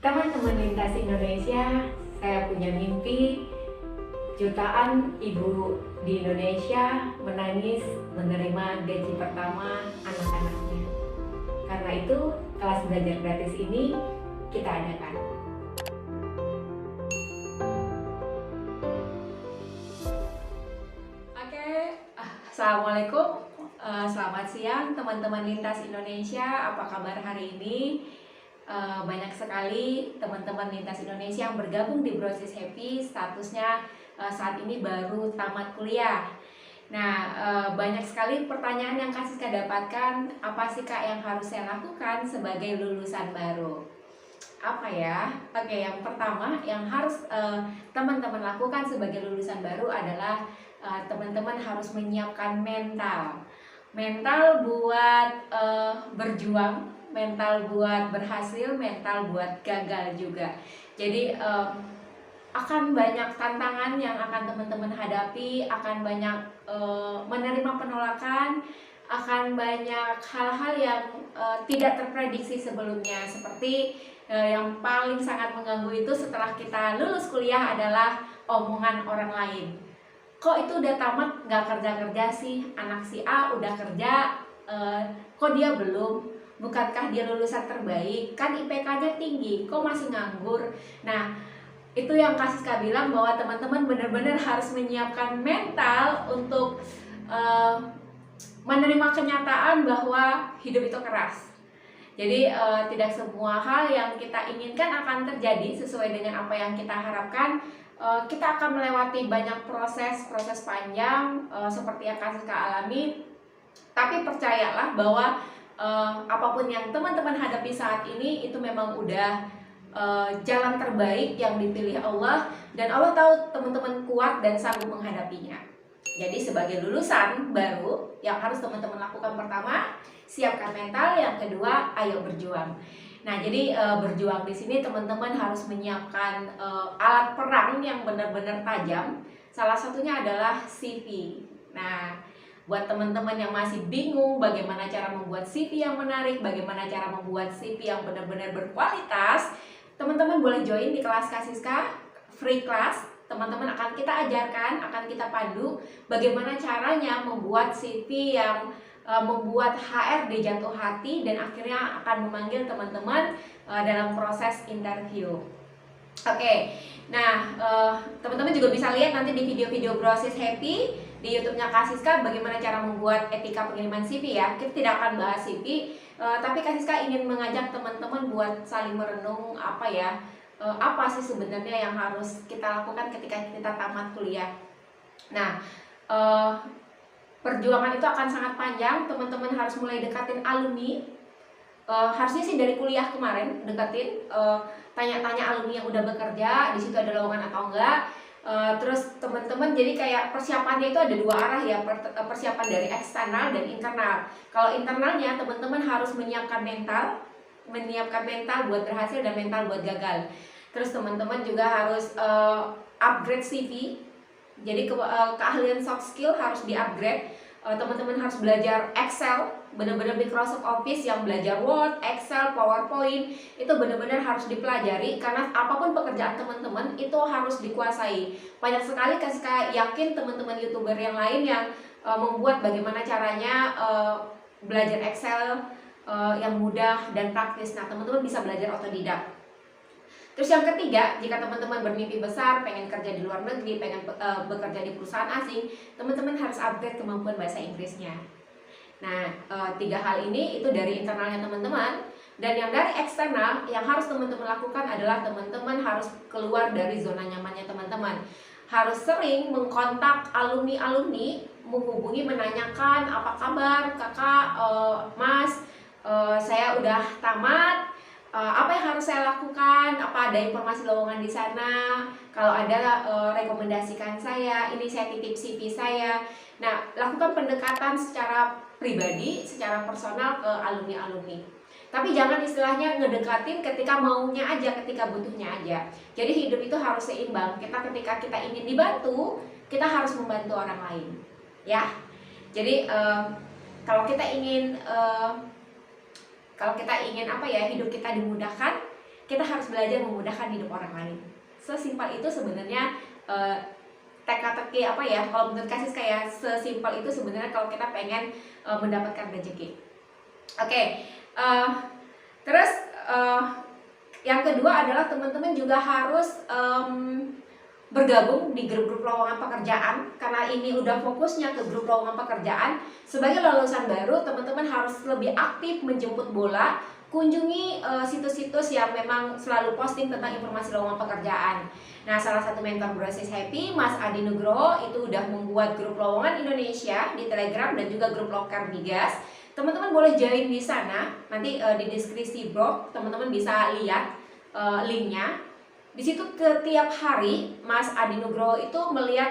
Teman-teman lintas Indonesia, saya punya mimpi jutaan ibu di Indonesia menangis menerima gaji pertama anak-anaknya. Karena itu, kelas belajar gratis ini kita adakan. Oke, Assalamualaikum. Selamat siang teman-teman lintas Indonesia. Apa kabar hari ini? Banyak sekali teman-teman lintas Indonesia yang bergabung di Brosis Happy, statusnya saat ini baru tamat kuliah. Nah, banyak sekali pertanyaan yang Kak Siska dapatkan, apa sih Kak yang harus saya lakukan sebagai lulusan baru? Apa ya? Oke, yang pertama yang harus teman-teman lakukan sebagai lulusan baru adalah teman-teman harus menyiapkan mental buat berjuang, mental buat berhasil, mental buat gagal juga. Jadi akan banyak tantangan yang akan teman-teman hadapi, akan banyak menerima penolakan, akan banyak hal-hal yang tidak terprediksi sebelumnya. Seperti yang paling sangat mengganggu itu setelah kita lulus kuliah adalah omongan orang lain. Kok itu udah tamat nggak kerja-kerja sih, anak si A udah kerja, kok dia belum? Bukankah dia lulusan terbaik? Kan IPK-nya tinggi, kok masih nganggur? Nah, itu yang Kak Siska bilang bahwa teman-teman benar-benar harus menyiapkan mental untuk menerima kenyataan bahwa hidup itu keras. Jadi tidak semua hal yang kita inginkan akan terjadi sesuai dengan apa yang kita harapkan. Kita akan melewati banyak proses panjang seperti yang Kak Siska alami. Tapi percayalah bahwa apapun yang teman-teman hadapi saat ini itu memang udah jalan terbaik yang dipilih Allah, dan Allah tahu teman-teman kuat dan sanggup menghadapinya. Jadi sebagai lulusan baru yang harus teman-teman lakukan, pertama, siapkan mental, yang kedua, ayo berjuang. Nah, jadi berjuang di sini teman-teman harus menyiapkan alat perang yang benar-benar tajam. Salah satunya adalah CV. Nah, buat teman-teman yang masih bingung bagaimana cara membuat CV yang menarik, bagaimana cara membuat CV yang benar-benar berkualitas, teman-teman boleh join di kelas Kak Siska, free class. Teman-teman akan kita ajarkan, akan kita pandu bagaimana caranya membuat CV yang membuat HRD jatuh hati dan akhirnya akan memanggil teman-teman dalam proses interview. Oke, nah teman-teman juga bisa lihat nanti di video-video Brosis Happy di YouTube-nya Kak Siska bagaimana cara membuat etika pengiriman CV ya. Kita tidak akan bahas CV, tapi Kak Siska ingin mengajak teman-teman buat saling merenung apa sih sebenarnya yang harus kita lakukan ketika kita tamat kuliah. Nah, perjuangan itu akan sangat panjang. Teman-teman harus mulai dekatin alumni. Harusnya sih dari kuliah kemarin deketin, tanya-tanya alumni yang udah bekerja, di situ ada lowongan atau enggak. Terus teman-teman jadi kayak persiapannya itu ada dua arah ya, persiapan dari eksternal dan internal. Kalau internalnya teman-teman harus menyiapkan mental buat berhasil dan mental buat gagal. Terus teman-teman juga harus upgrade CV. Jadi keahlian soft skill harus di-upgrade. Teman-teman harus belajar Excel, benar-benar Microsoft Office yang belajar Word, Excel, PowerPoint, itu benar-benar harus dipelajari karena apapun pekerjaan teman-teman itu harus dikuasai. Banyak sekali saya yakin teman-teman YouTuber yang lain yang membuat bagaimana caranya belajar Excel yang mudah dan praktis. Nah, teman-teman bisa belajar otodidak. Terus yang ketiga, jika teman-teman bermimpi besar, pengen kerja di luar negeri, pengen bekerja di perusahaan asing, teman-teman harus upgrade kemampuan bahasa Inggrisnya. Nah, tiga hal ini itu dari internalnya teman-teman. Dan yang dari eksternal, yang harus teman-teman lakukan adalah teman-teman harus keluar dari zona nyamannya teman-teman. Harus sering mengkontak alumni-alumni, menghubungi, menanyakan apa kabar kakak, mas, saya udah tamat, apa yang harus saya lakukan, apa ada informasi lowongan di sana, kalau ada rekomendasikan saya, ini saya titip CV saya. Nah, lakukan pendekatan secara pribadi, secara personal ke alumni-alumni. Tapi jangan istilahnya ngedekatin ketika maunya aja, ketika butuhnya aja. Jadi hidup itu harus seimbang. Ketika kita ingin dibantu, kita harus membantu orang lain. Ya. Jadi kalau kita ingin hidup kita dimudahkan, kita harus belajar memudahkan hidup orang lain. Sesimpel itu sebenarnya teka-teki kalau menurut Kak Siska ya, sesimpel itu sebenarnya kalau kita pengen mendapatkan rezeki. Terus yang kedua adalah teman-teman juga harus bergabung di grup-grup lowongan pekerjaan, karena ini udah fokusnya ke grup lowongan pekerjaan. Sebagai lulusan baru, teman-teman harus lebih aktif menjemput bola, kunjungi situs-situs yang memang selalu posting tentang informasi lowongan pekerjaan. Nah, salah satu mentor Brosis Happy, Mas Adi Nugroho, itu udah membuat grup lowongan Indonesia di Telegram dan juga grup Loker Migas. Teman-teman boleh join di sana, nanti di deskripsi blog teman-teman bisa lihat linknya. Di situ setiap hari Mas Adi Nugroho itu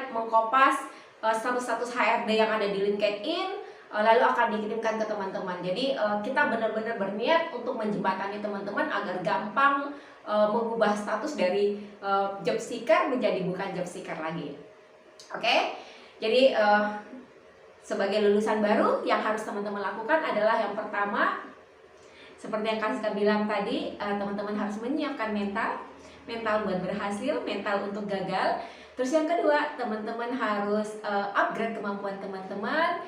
mengkopas status-status HRD yang ada di LinkedIn, lalu akan dikirimkan ke teman-teman. Jadi kita benar-benar berniat untuk menjembatani teman-teman agar gampang mengubah status dari job seeker menjadi bukan job seeker lagi. Jadi sebagai lulusan baru yang harus teman-teman lakukan adalah yang pertama, seperti yang Kak Siska bilang tadi, teman-teman harus menyiapkan mental buat berhasil, mental untuk gagal. Terus yang kedua, teman-teman harus upgrade kemampuan teman-teman,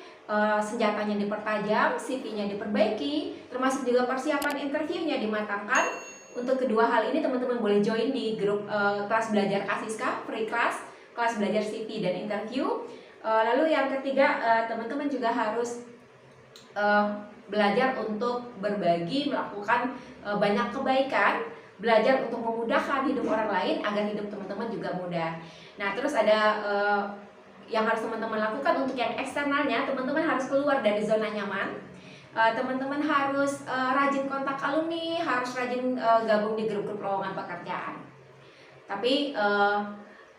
senjatanya dipertajam, CV-nya diperbaiki, termasuk juga persiapan interviewnya dimatangkan. Untuk kedua hal ini teman-teman boleh join di grup kelas belajar Kak Siska, free class, kelas belajar CV dan interview. Lalu yang ketiga, teman-teman juga harus belajar untuk berbagi, melakukan banyak kebaikan, belajar untuk memudahkan hidup orang lain agar hidup teman-teman juga mudah. Nah, terus ada yang harus teman-teman lakukan untuk yang eksternalnya, teman-teman harus keluar dari zona nyaman. Teman-teman harus rajin kontak alumni, harus rajin gabung di grup-grup lowongan pekerjaan. Tapi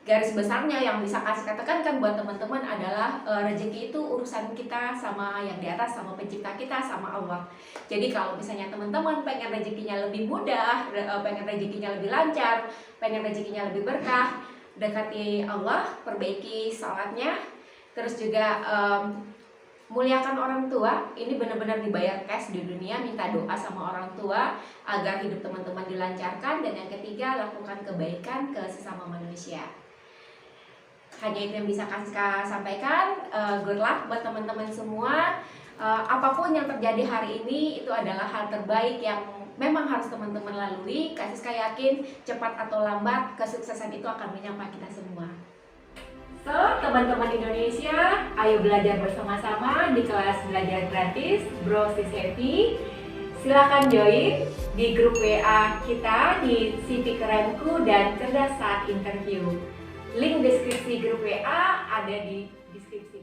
garis besarnya yang bisa kasih katakan kan buat teman-teman adalah rezeki itu urusan kita sama yang di atas, sama pencipta kita, sama Allah. Jadi kalau misalnya teman-teman pengen rezekinya lebih mudah, pengen rezekinya lebih lancar, pengen rezekinya lebih berkah, dekati Allah, perbaiki salatnya, terus juga muliakan orang tua. Ini benar-benar dibayar cash di dunia, minta doa sama orang tua agar hidup teman-teman dilancarkan. Dan yang ketiga, lakukan kebaikan ke sesama manusia. Hanya itu yang bisa Kak Siska sampaikan. Good luck buat teman-teman semua. Apapun yang terjadi hari ini itu adalah hal terbaik yang memang harus teman-teman lalui. Kak Siska yakin cepat atau lambat kesuksesan itu akan menyapa kita semua. So, teman-teman Indonesia, ayo belajar bersama-sama di kelas belajar gratis Brosis Happy. Silakan join di grup WA kita di CV Kerenku dan Cerdas Saat Interview. Link deskripsi grup WA ada di deskripsi.